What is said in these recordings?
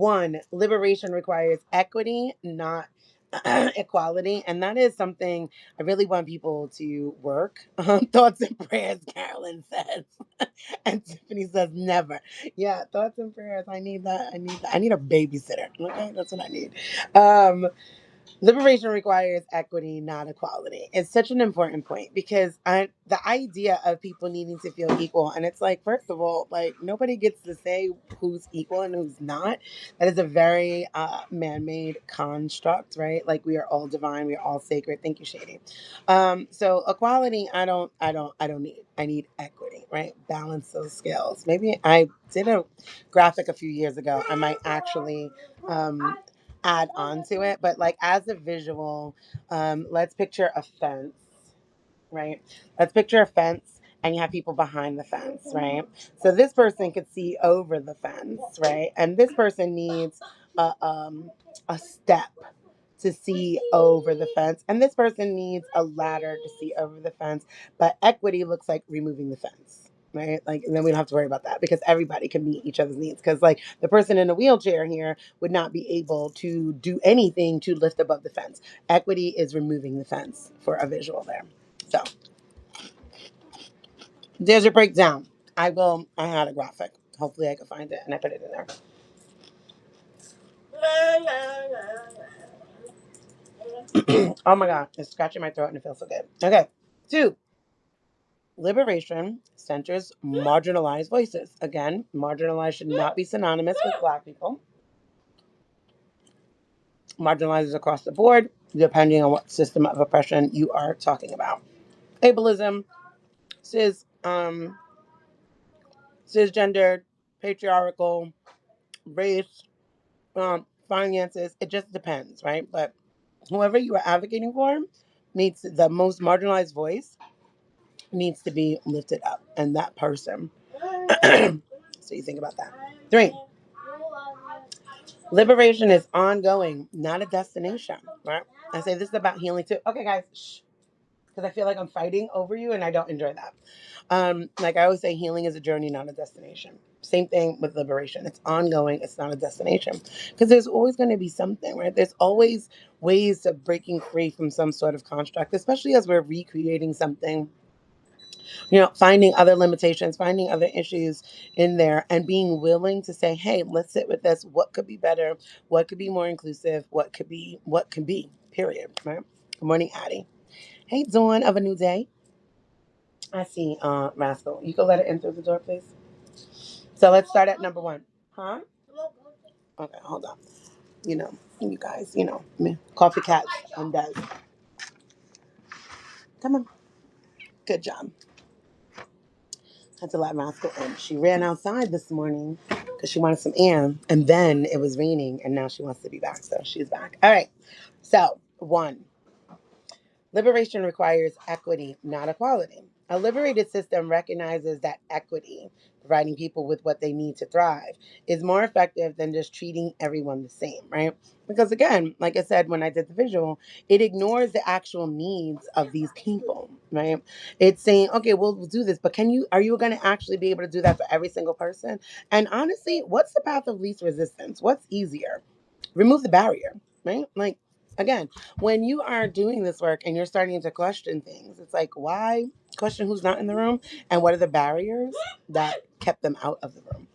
One, liberation requires equity, not equality. And that is something I really want people to work on. Thoughts and prayers, Carolyn says. And Tiffany says never. Yeah, thoughts and prayers. I need that. I need that. I need a babysitter. Okay, that's what I need. Um, Liberation requires equity, not equality. It's such an important point because the idea of people needing to feel equal, and it's like, first of all, like nobody gets to say who's equal and who's not. That is a very man-made construct, right? Like we are all divine, we are all sacred. Thank you, Shady. So equality, I don't need. I need equity, right? Balance those scales. Maybe I did a graphic a few years ago. I might actually. Add on to it, but like as a visual, let's picture a fence, right? Let's picture a fence and you have people behind the fence, right? So this person could see over the fence, right? And this person needs a step to see over the fence, and this person needs a ladder to see over the fence. But equity looks like removing the fence, right? Like, and then we don't have to worry about that because everybody can meet each other's needs. Because like the person in a wheelchair here would not be able to do anything to lift above the fence. Equity is removing the fence for a visual there. So there's your breakdown. I had a graphic. Hopefully I can find it and I put it in there. Oh my God, it's scratching my throat and it feels so good. Okay, 2. Liberation centers marginalized voices. Again, marginalized should not be synonymous with Black people. Marginalized across the board, depending on what system of oppression you are talking about. Ableism, cisgendered, patriarchal, race, finances. It just depends, right? But whoever you are advocating for needs the most marginalized voice needs to be lifted up, and that person. So you think about that. 3. Liberation is ongoing, not a destination, right? I say this is about healing too. Okay, guys, shh, because I feel like I'm fighting over you, and I don't enjoy that. Like I always say, healing is a journey, not a destination. Same thing with liberation. It's ongoing. It's not a destination because there's always going to be something, right? There's always ways of breaking free from some sort of construct, especially as we're recreating something, finding other limitations, finding other issues in there and being willing to say, hey, let's sit with this. What could be better? What could be more inclusive? What could be, period, right? Good morning, Addie. Hey, dawn of a new day. I see, Rascal. You can let it in through the door, please. So let's start at number 1. Huh? Okay, hold on. You guys, me, coffee cats and Des. Come on. Good job. Had to let Rascal in. She ran outside this morning because she wanted some air, and then it was raining, and now she wants to be back, so she's back. All right. So, 1. Liberation requires equity, not equality. A liberated system recognizes that equity, providing people with what they need to thrive, is more effective than just treating everyone the same, right? Because again, like I said when I did the visual, it ignores the actual needs of these people, right? It's saying, okay, we'll do this, but are you going to actually be able to do that for every single person? And honestly, what's the path of least resistance? What's easier? Remove the barrier, right? Like, again, when you are doing this work and you're starting to question things, it's like, why question who's not in the room and what are the barriers that kept them out of the room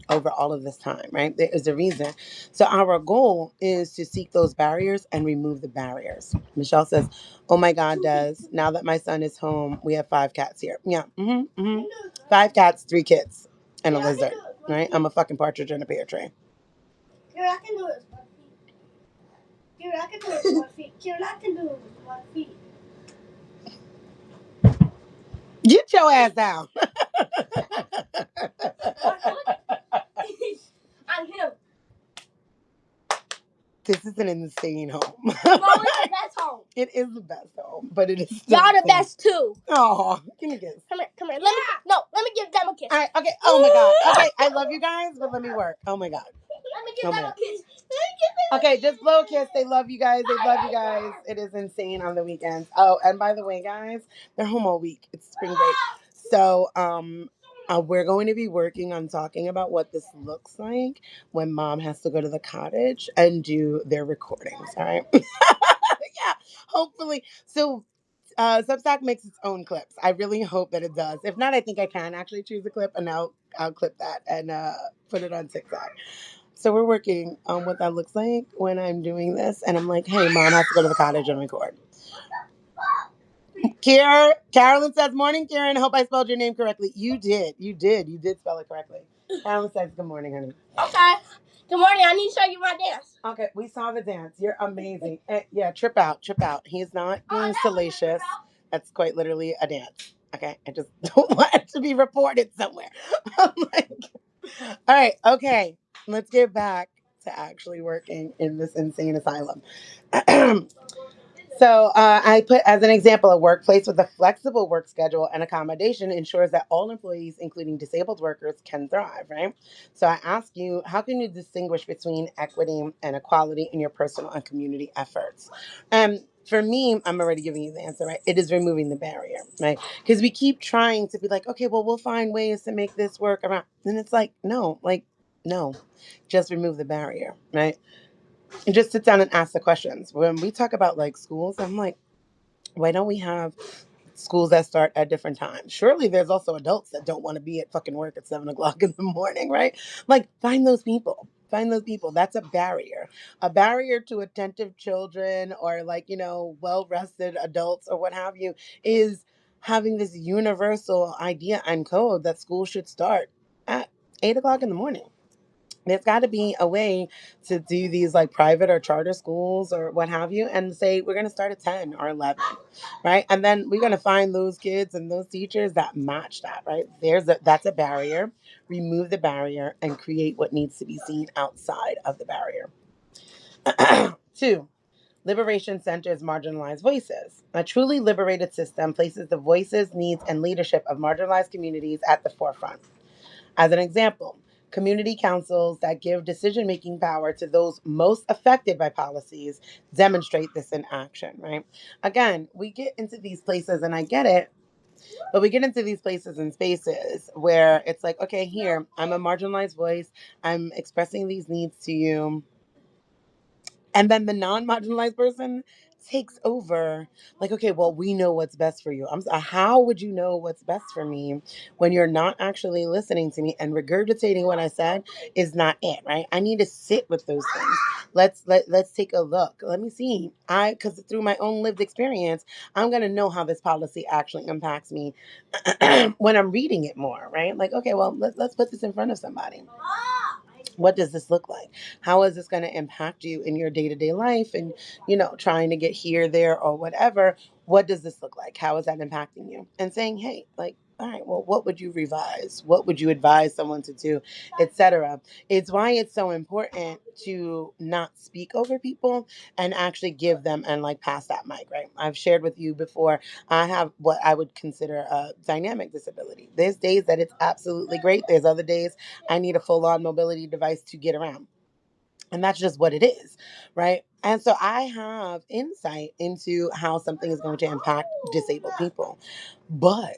over all of this time, right? There is a reason. So our goal is to seek those barriers and remove the barriers. Michelle says, oh my God, Des, now that my son is home, we have 5 cats here. Yeah. 5 cats, 3 kids, and a lizard, right? I'm a fucking partridge in a pear tree. I can do it with 1 feet. I can do it with 1 feet. I can do it with 1 feet. Get your ass down. I'm him. This is an insane home. No, it's the best home. It is the best home, but it is still y'all the best too. Oh, give me a kiss. Come here. Let me give them a kiss. All right, okay. Oh my God. Okay, I love you guys, but let me work. Oh my God. Let me give them a kiss. Okay, just blow a kiss. They love you guys. It is insane on the weekends. Oh, and by the way, guys, they're home all week. It's spring break. So, We're going to be working on talking about what this looks like when mom has to go to the cottage and do their recordings. All right. Yeah, hopefully. So Substack makes its own clips. I really hope that it does. If not, I think I can actually choose a clip and I'll clip that and put it on TikTok. So we're working on what that looks like when I'm doing this. And I'm like, hey, mom has to go to the cottage and record. Carolyn says, morning, Karen. I hope I spelled your name correctly. You did. You did. You did spell it correctly. Carolyn says, good morning, honey. Okay. Good morning. I need to show you my dance. Okay, we saw the dance. You're amazing. Yeah, trip out, trip out. He's not being salacious. That's quite literally a dance. Okay, I just don't want it to be reported somewhere. I'm like, all right, okay, let's get back to actually working in this insane asylum. So I put as an example, a workplace with a flexible work schedule and accommodation ensures that all employees, including disabled workers, can thrive, right? So I ask you, how can you distinguish between equity and equality in your personal and community efforts? For me, I'm already giving you the answer, right? It is removing the barrier, right? Because we keep trying to be like, okay, well, we'll find ways to make this work around. And it's like, no, just remove the barrier, right? And just sit down and ask the questions. When we talk about like schools, I'm like, why don't we have schools that start at different times? Surely there's also adults that don't want to be at fucking work at 7 o'clock in the morning, right? Like, find those people. Find those people. That's a barrier. A barrier to attentive children or like, well rested adults or what have you is having this universal idea and code that school should start at 8 o'clock in the morning. There's got to be a way to do these like private or charter schools or what have you and say we're going to start at 10 or 11, right? And then we're going to find those kids and those teachers that match that, right? That's a barrier. Remove the barrier and create what needs to be seen outside of the barrier. Two, liberation centers marginalized voices. A truly liberated system places the voices, needs, and leadership of marginalized communities at the forefront. As an example, community councils that give decision making power to those most affected by policies demonstrate this in action, right? Again, we get into these places, and I get it, but we get into these places and spaces where it's like, okay, here, I'm a marginalized voice, I'm expressing these needs to you. And then the non-marginalized person takes over. Like, okay, well, we know what's best for you. How would you know what's best for me when you're not actually listening to me and regurgitating what I said is not it, right? I need to sit with those things. Let's take a look. Let me see. Because through my own lived experience, I'm gonna know how this policy actually impacts me when I'm reading it more, right? Like, okay, well, let's put this in front of somebody. What does this look like? How is this going to impact you in your day-to-day life and trying to get here, there, or whatever? What does this look like? How is that impacting you? And saying, hey, like, all right, well, what would you revise? What would you advise someone to do, etc.? It's why it's so important to not speak over people and actually give them and like pass that mic, right? I've shared with you before, I have what I would consider a dynamic disability. There's days that it's absolutely great. There's other days I need a full on mobility device to get around. And that's just what it is, right? And so I have insight into how something is going to impact disabled people. But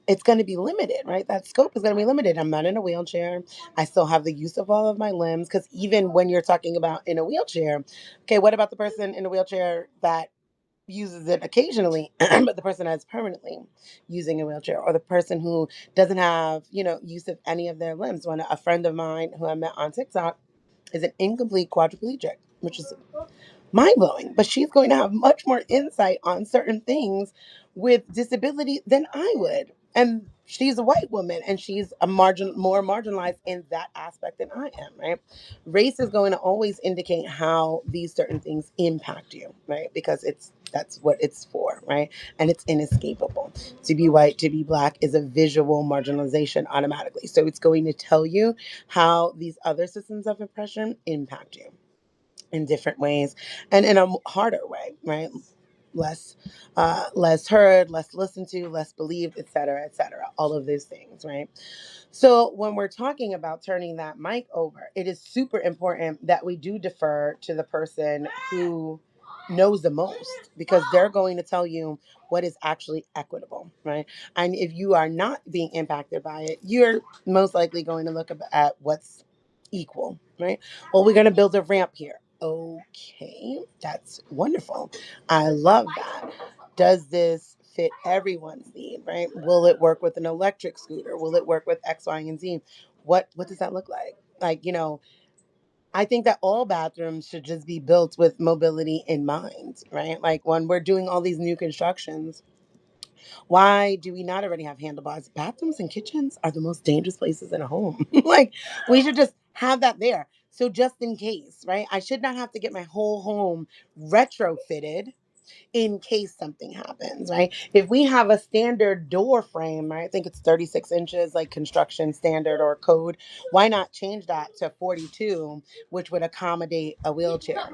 it's going to be limited, right? That scope is going to be limited. I'm not in a wheelchair. I still have the use of all of my limbs. Because even when you're talking about in a wheelchair, okay, what about the person in a wheelchair that uses it occasionally, but the person that's permanently using a wheelchair, or the person who doesn't have, use of any of their limbs? When a friend of mine who I met on TikTok is an incomplete quadriplegic, which is mind blowing, but she's going to have much more insight on certain things with disability than I would. And she's a white woman and she's more marginalized in that aspect than I am, right? Race is going to always indicate how these certain things impact you, right? Because that's what it's for, right? And it's inescapable. To be white, to be black is a visual marginalization automatically. So it's going to tell you how these other systems of oppression impact you in different ways and in a harder way, right? Less heard, less listened to, less believed, et cetera, et cetera. All of those things, right? So when we're talking about turning that mic over, it is super important that we do defer to the person who knows the most because they're going to tell you what is actually equitable, right? And if you are not being impacted by it, you're most likely going to look at what's equal, right? Well, we're going to build a ramp here. Okay, that's wonderful. I love that. Does this fit everyone's need, right? Will it work with an electric scooter? Will it work with X, Y, and Z? What does that look like? Like, I think that all bathrooms should just be built with mobility in mind, right? Like when we're doing all these new constructions, why do we not already have handlebars? Bathrooms and kitchens are the most dangerous places in a home. Like we should just have that there. So just in case, right? I should not have to get my whole home retrofitted in case something happens, right? If we have a standard door frame, right? I think it's 36 inches, like construction standard or code. Why not change that to 42, which would accommodate a wheelchair?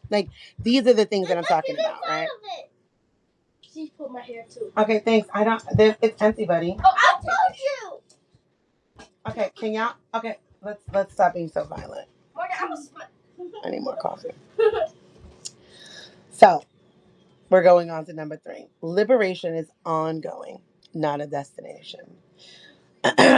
Like these are the things that I'm talking about, right? She's put my hair too. Okay, thanks. I don't. It's empty, buddy. Oh, I told you. Okay, can y'all? Okay, let's stop being so violent. I need more coffee. So we're going on to number 3. Liberation is ongoing, not a destination.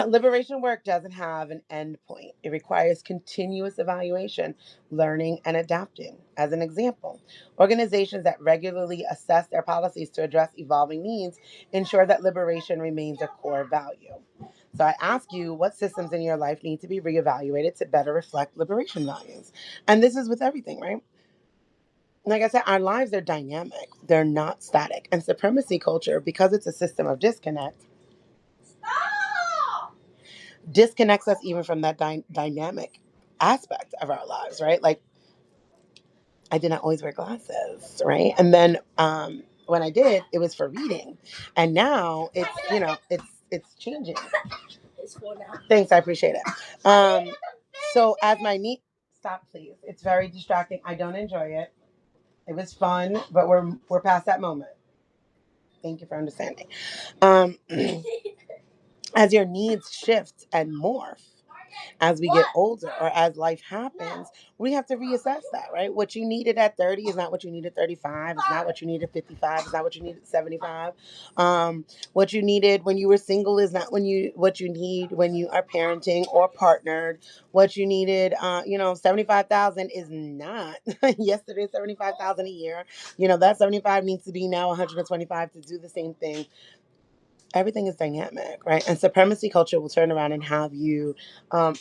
Liberation work doesn't have an end point. It requires continuous evaluation, learning, and adapting. As an example, organizations that regularly assess their policies to address evolving needs ensure that liberation remains a core value. So I ask you, what systems in your life need to be reevaluated to better reflect liberation values? And this is with everything, right? Like I said, our lives are dynamic. They're not static. And supremacy culture, because it's a system of disconnect, disconnects us even from that dynamic aspect of our lives, right? Like I did not always wear glasses, right? And then when I did, it was for reading, and now it's changing. It's full now. Thanks, I appreciate it. So as my niece, stop please. It's very distracting. I don't enjoy it. It was fun, but we're past that moment. Thank you for understanding. Um, as your needs shift and morph, as we get older or as life happens, we have to reassess that, right? What you needed at 30 is not what you need at 35. It's not what you need at 55. It's not what you need at 75. What you needed when you were single is not what you need when you are parenting or partnered. What you needed, 75,000 is not yesterday 75,000 a year. That 75 needs to be now 125 to do the same thing. Everything is dynamic, right? And supremacy culture will turn around and have you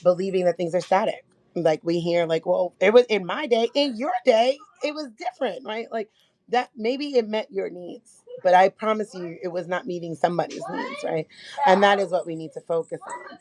believing that things are static. Like we hear, like, well, it was in my day, in your day, it was different, right? Like that, maybe it met your needs, but I promise you, it was not meeting somebody's needs, right? And that is what we need to focus on.